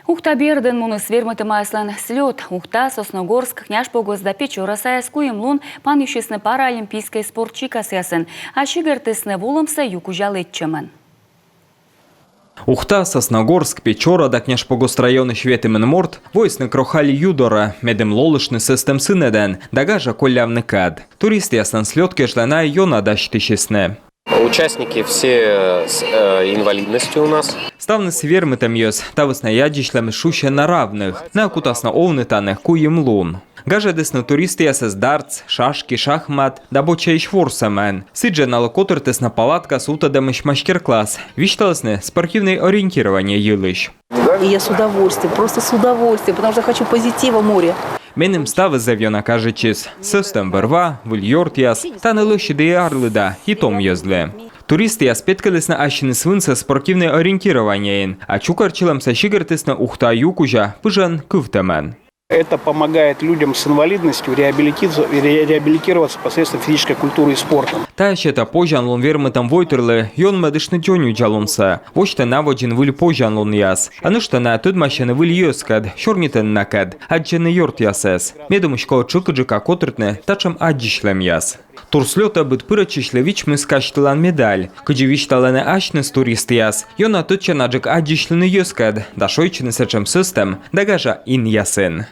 Ухта берден муны свермытыма аслан слет. Ухта, Сосногорск, Княжпогозда, Печора, Саяскуем лун панющесны паралимпийской спортчикасы ясын. А щигертысны вулымса юкужалетчымын. Ухта, Сосногорск, Печора да Княжпогост районы шветимен морт, войсны крохали юдора, медем лолышны систем сынеден, дагажа колявны кад. Туристы ясан слетке жлена йона дащтыщесны. Участники все с инвалидностью у нас. Ставны свермытым йос, та выснаядишлем шуще на равных, на акутасно овнытаных куем лун. Гаже десны туристы ясыз дартс, шашки, шахмат, да боча ищ ворсамен. Сидже налокотыртыс на палатка сутадам ищ мастер-класс. Вишталсны спортивное ориентирование елыш. И я с удовольствием, просто с удовольствием, потому что хочу позитива моря. Менем ставы завьона кажечис. Систем верва, вильорт яс, та не лише де арлида, и том езле. Туристы яс петкались на ащины свинца спортивное ориентирование, а чукарчилам сащигартыс на ухта юкужа, пыжан кывтамен. Это помогает людям с инвалидностью реабилитироваться посредством физической культуры и спорта. Та щета пожан лон вермытам войтерлы, йон медышны тёню джалунса. Вочта наводжин выль пожан лон яс. Анышта на тудмащаны выль йоскад, шорнитен накад, аджаны йорт ясес. Медумышко чукаджика котртны, тачам аджишлем яс. Турслёта быт пырачишле вичмы скаштылан медаль. Кыджи вишталаны ашныс турист яс. Йона тутчан аджик аджишлены йоскад, да шойчыны сечем систем, дагажа ин ясен.